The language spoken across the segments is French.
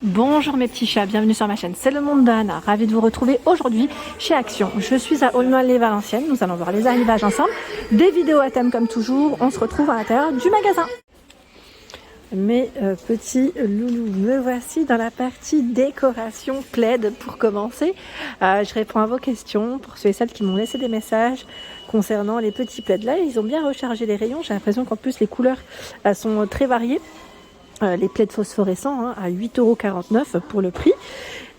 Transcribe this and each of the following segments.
Bonjour mes petits chats, bienvenue sur ma chaîne, c'est le monde d'Anna, ravie de vous retrouver aujourd'hui chez Action. Je suis à Aulnoy-les-Valenciennes, nous allons voir les arrivages ensemble, des vidéos à thème comme toujours, on se retrouve à l'intérieur du magasin. Mes petits loulous, me voici dans la partie décoration plaid pour commencer. Je réponds à vos questions pour ceux et celles qui m'ont laissé des messages concernant les petits plaids. Là, ils ont bien rechargé les rayons, j'ai l'impression qu'en plus les couleurs sont très variées. Les plaids phosphorescents à 8,49 € pour le prix.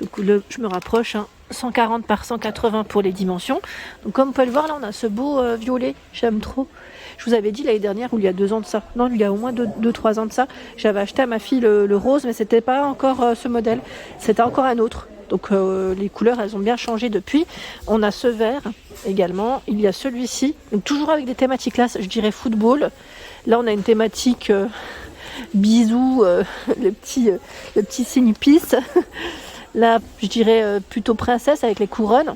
Donc je me rapproche, 140 par 180 pour les dimensions. Donc comme vous pouvez le voir, là on a ce beau violet, j'aime trop. Je vous avais dit l'année dernière, ou il y a 2 ans de ça, non, il y a au moins 2-3 ans de ça, j'avais acheté à ma fille le rose, mais c'était pas encore ce modèle, c'était encore un autre. Donc les couleurs, elles ont bien changé depuis. On a ce vert également, il y a celui-ci, donc toujours avec des thématiques là, je dirais football. Là on a une thématique... bisous, le petit signe peace. Là, je dirais plutôt princesse avec les couronnes.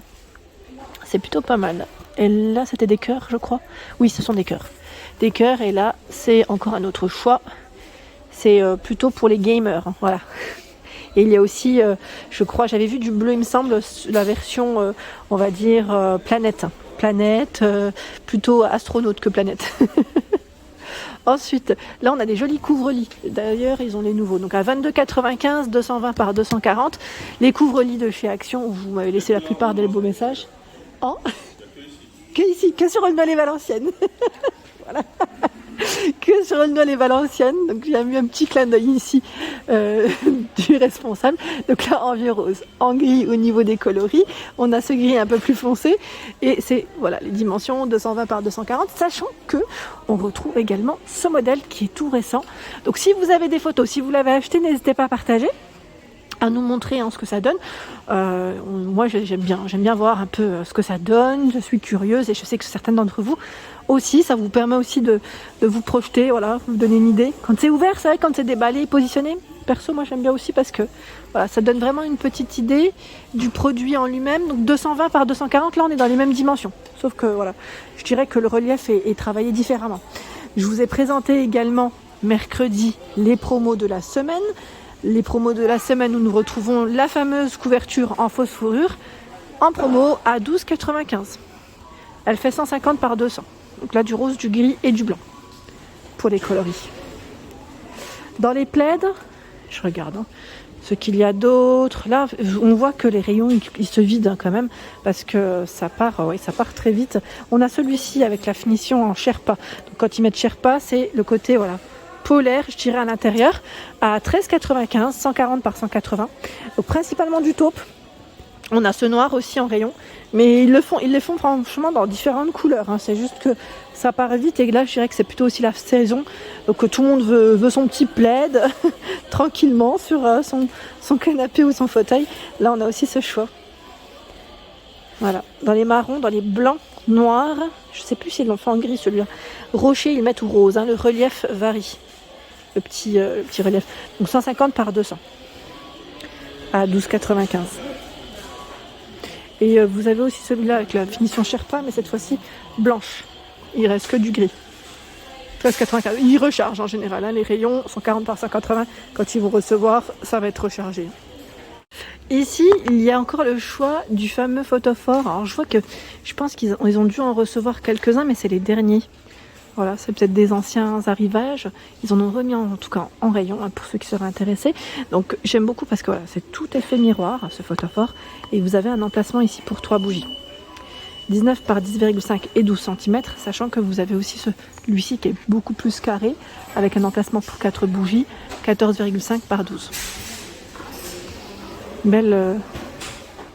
C'est plutôt pas mal. Et là, c'était des cœurs, je crois. Oui, ce sont des cœurs. Des cœurs, et là, c'est encore un autre choix. C'est plutôt pour les gamers, voilà. Et il y a aussi, je crois, j'avais vu du bleu, il me semble, la version, on va dire, planète. Planète, plutôt astronaute que planète. Ensuite, là on a des jolis couvre-lits. D'ailleurs, ils ont les nouveaux. Donc à 22,95, 220 par 240. Les couvre-lits de chez Action, où vous m'avez laissé la plupart des beaux messages. Oh, que ici, que sur Aulnoy-les-Valenciennes. Voilà. Que sur Aulnoy-les-Valenciennes. Donc j'ai mis un petit clin d'œil ici du responsable. Donc là en vieux rose, en gris au niveau des coloris. On a ce gris un peu plus foncé. Et c'est voilà les dimensions 220 par 240. Sachant que on retrouve également ce modèle qui est tout récent. Donc si vous avez des photos, si vous l'avez acheté, n'hésitez pas à partager, à nous montrer ce que ça donne. Moi j'aime bien voir un peu ce que ça donne, je suis curieuse et je sais que certaines d'entre vous aussi, ça vous permet aussi de vous projeter, voilà, vous donner une idée. Quand c'est ouvert, c'est vrai, quand c'est déballé, positionné, perso moi j'aime bien aussi parce que voilà, ça donne vraiment une petite idée du produit en lui-même. Donc 220 par 240, là on est dans les mêmes dimensions, sauf que voilà, je dirais que le relief est travaillé différemment. Je vous ai présenté également mercredi les promos de la semaine. Les promos de la semaine où nous retrouvons la fameuse couverture en fausse fourrure en promo à 12,95. Elle fait 150 par 200. Donc là du rose, du gris et du blanc pour les coloris. Dans les plaids, je regarde ce qu'il y a d'autre. Là on voit que les rayons ils se vident quand même parce que ça part très vite. On a celui-ci avec la finition en Sherpa. Donc quand ils mettent Sherpa, c'est le côté voilà polaire, je dirais à l'intérieur, à 13,95, 140 par 180. Donc principalement du taupe. On a ce noir aussi en rayon, mais ils les font franchement dans différentes couleurs. C'est juste que ça part vite et là je dirais que c'est plutôt aussi la saison. Donc tout le monde veut son petit plaid tranquillement sur son canapé ou son fauteuil. Là on a aussi ce choix. Voilà, dans les marrons, dans les blancs, noirs, je sais plus s'ils l'ont fait en gris celui-là. Rocher, ils le mettent ou rose, le relief varie. Le petit relief. Donc 150 par 200 à 12,95. Et vous avez aussi celui-là avec la finition Sherpa, mais cette fois-ci blanche. Il reste que du gris. 13,95. Il recharge en général. Les rayons 140 par 180. Quand ils vont recevoir, ça va être rechargé. Ici, il y a encore le choix du fameux photophore. Alors je vois que je pense qu'ils ont dû en recevoir quelques-uns, mais c'est les derniers. Voilà, c'est peut-être des anciens arrivages. Ils en ont remis en tout cas en rayon pour ceux qui seraient intéressés. Donc j'aime beaucoup parce que voilà, c'est tout effet miroir, ce photophore. Et vous avez un emplacement ici pour 3 bougies. 19 par 10,5 et 12 cm, sachant que vous avez aussi celui-ci qui est beaucoup plus carré, avec un emplacement pour 4 bougies, 14,5 par 12. Belle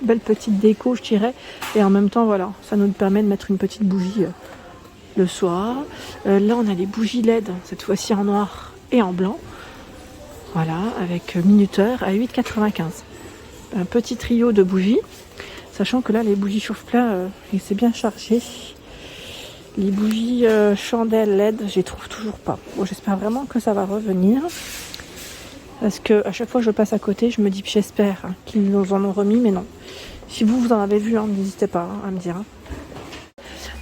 petite déco, je dirais. Et en même temps, voilà, ça nous permet de mettre une petite bougie le soir. Là on a les bougies LED, cette fois-ci en noir et en blanc. Voilà, avec minuteur à 8,95. Un petit trio de bougies. Sachant que là les bougies chauffe-plat, c'est bien chargé. Les bougies chandelles LED, je les trouve toujours pas. Bon, j'espère vraiment que ça va revenir. Parce que à chaque fois que je passe à côté, je me dis j'espère qu'ils nous en ont remis, mais non. Si vous en avez vu, n'hésitez pas à me dire.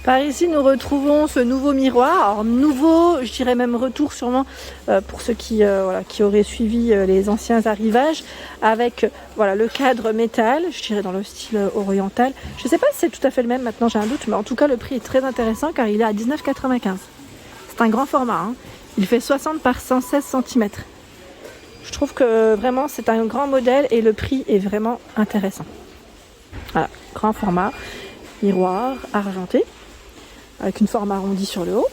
Par ici, nous retrouvons ce nouveau miroir. Alors, nouveau, je dirais même retour sûrement pour ceux qui auraient suivi les anciens arrivages, avec le cadre métal, je dirais dans le style oriental. Je ne sais pas si c'est tout à fait le même, maintenant j'ai un doute, mais en tout cas le prix est très intéressant car il est à 19,95 €. C'est un grand format, hein. Il fait 60 par 116 cm. Je trouve que vraiment c'est un grand modèle et le prix est vraiment intéressant. Voilà, grand format, miroir argenté, avec une forme arrondie sur le haut.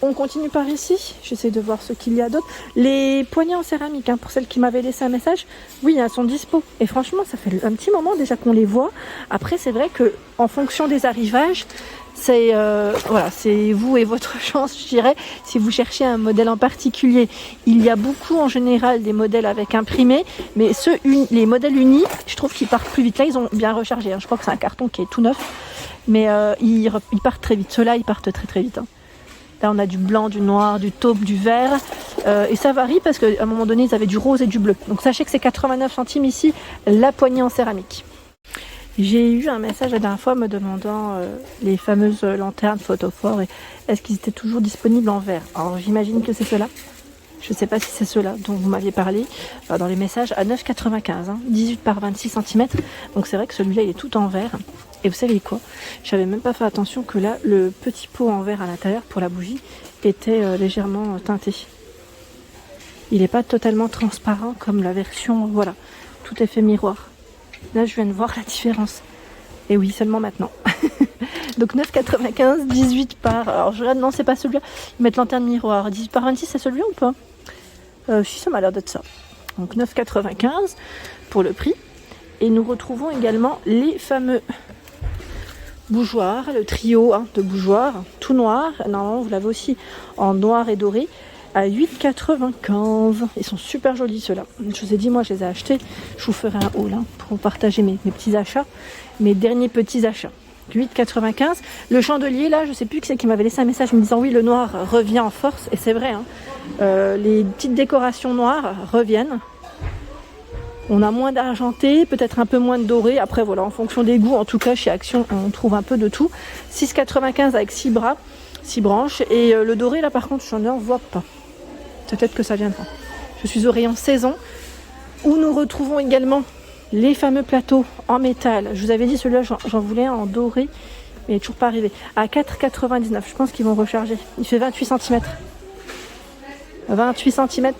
On continue par ici, j'essaie de voir ce qu'il y a d'autre. Les poignées en céramique, hein, pour celles qui m'avaient laissé un message, oui, elles sont dispo. Et franchement, ça fait un petit moment déjà qu'on les voit. Après, c'est vrai que en fonction des arrivages, c'est vous et votre chance, je dirais. Si vous cherchez un modèle en particulier, il y a beaucoup en général des modèles avec imprimé, mais les modèles unis, je trouve qu'ils partent plus vite. Là, ils ont bien rechargé, hein. Je crois que c'est un carton qui est tout neuf, mais ils partent très vite. Ceux-là, ils partent très très vite, hein. Là, on a du blanc, du noir, du taupe, du vert. Et ça varie parce qu'à un moment donné, ils avaient du rose et du bleu. Donc sachez que c'est 89 centimes ici, la poignée en céramique. J'ai eu un message la dernière fois me demandant les fameuses lanternes photophores et est-ce qu'ils étaient toujours disponibles en verre. Alors j'imagine que c'est ceux-là. Je ne sais pas si c'est ceux-là dont vous m'aviez parlé dans les messages à 9,95 €, hein, 18 par 26 cm. Donc c'est vrai que celui-là, il est tout en verre. Et vous savez quoi? J'avais même pas fait attention que là, le petit pot en verre à l'intérieur pour la bougie était légèrement teinté. Il n'est pas totalement transparent comme la version, voilà, tout est fait miroir. Là, je viens de voir la différence. Et oui, seulement maintenant. Donc 9,95 €, 18 par... Alors je regarde, non, c'est pas celui-là. Ils mettent lanterne miroir. 18 par 26, c'est celui-là ou pas? Si, ça m'a l'air d'être ça. Donc 9,95 € pour le prix. Et nous retrouvons également les fameux bougeoirs, le trio de bougeoirs, tout noir. Normalement, vous l'avez aussi en noir et doré, à 8,95 €. Ils sont super jolis ceux-là. Je vous ai dit, moi, je les ai achetés. Je vous ferai un haul pour partager mes petits achats, mes derniers petits achats. 8,95 €. Le chandelier, là, je sais plus qui c'est qui m'avait laissé un message me disant oui, le noir revient en force. Et c'est vrai, hein. Les petites décorations noires reviennent. On a moins d'argenté, peut-être un peu moins de doré. Après, voilà, en fonction des goûts, en tout cas, chez Action, on trouve un peu de tout. 6,95 € avec 6 bras, 6 branches. Et le doré, là, par contre, je n'en vois pas. Peut-être que ça viendra. Je suis au rayon saison, où nous retrouvons également les fameux plateaux en métal. Je vous avais dit, celui-là, j'en voulais un en doré, mais il n'est toujours pas arrivé. À 4,99 €. Je pense qu'ils vont recharger. Il fait 28 cm. 28 cm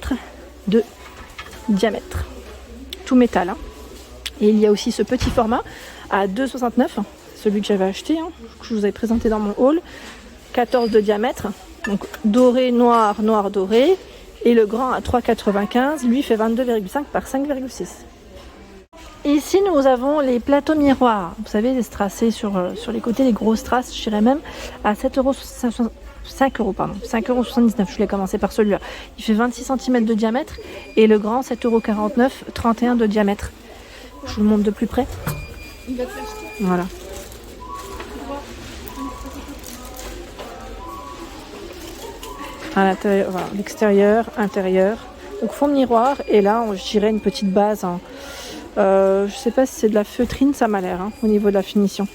de diamètre. Tout métal, hein. Et il y a aussi ce petit format à 2,69 €, celui que j'avais acheté, hein, que je vous avais présenté dans mon haul, 14 de diamètre, donc doré, noir, noir, doré, et le grand à 3,95 €, lui fait 22,5 par 5,6. Ici nous avons les plateaux miroirs, vous savez, les strassés sur les côtés, les grosses strass, je dirais même, à 5,79 €. Je voulais commencer par celui-là. Il fait 26 cm de diamètre et le grand 7,49 €, 31 de diamètre. Je vous le montre de plus près. Voilà. À l'intérieur, voilà, l'extérieur, intérieur. Donc fond de miroir et là, je dirais une petite base. Je sais pas si c'est de la feutrine, ça m'a l'air, hein, au niveau de la finition.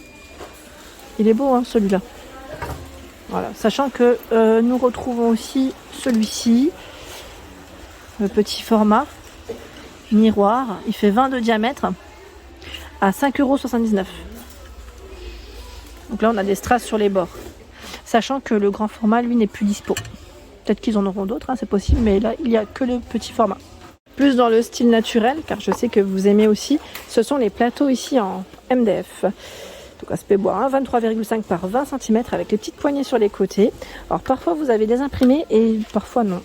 Il est beau, hein, celui-là. Voilà, sachant que nous retrouvons aussi celui-ci, le petit format miroir, il fait 20 de diamètre à 5,79 €. Donc là on a des strass sur les bords, sachant que le grand format lui n'est plus dispo. Peut-être qu'ils en auront d'autres, hein, c'est possible, mais là il n'y a que le petit format. Plus dans le style naturel, car je sais que vous aimez aussi, ce sont les plateaux ici en MDF. Donc aspect bois, hein, 23,5 par 20 cm avec les petites poignées sur les côtés. Alors parfois vous avez des imprimés et parfois non.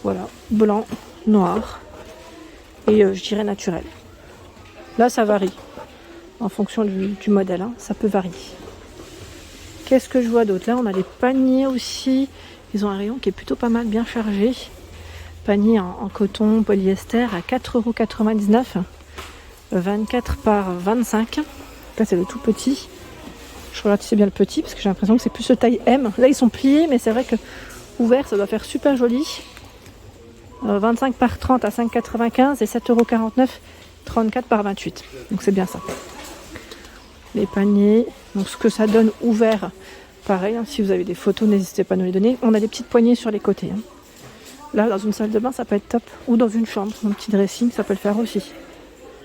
Voilà, blanc, noir et je dirais naturel. Là ça varie en fonction du modèle, hein, ça peut varier. Qu'est-ce que je vois d'autre? Là on a les paniers aussi. Ils ont un rayon qui est plutôt pas mal bien chargé. Panier en coton polyester à 4,99 €. 24 par 25. Là c'est le tout petit. Je regarde si c'est bien le petit parce que j'ai l'impression que c'est plus le taille M. Là ils sont pliés mais c'est vrai que ouvert ça doit faire super joli. 25 par 30 à 5,95 et 7,49 €. 34 par 28. Donc c'est bien ça. les paniers. Donc ce que ça donne ouvert, pareil, hein, si vous avez des photos, n'hésitez pas à nous les donner. On a des petites poignées sur les côtés. Hein. Là, dans une salle de bain, ça peut être top. Ou dans une chambre, un petit dressing, ça peut le faire aussi.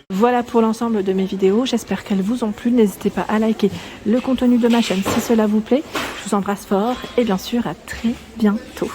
Voilà pour l'ensemble de mes vidéos. J'espère qu'elles vous ont plu. N'hésitez pas à liker le contenu de ma chaîne si cela vous plaît. Je vous embrasse fort et bien sûr à très bientôt.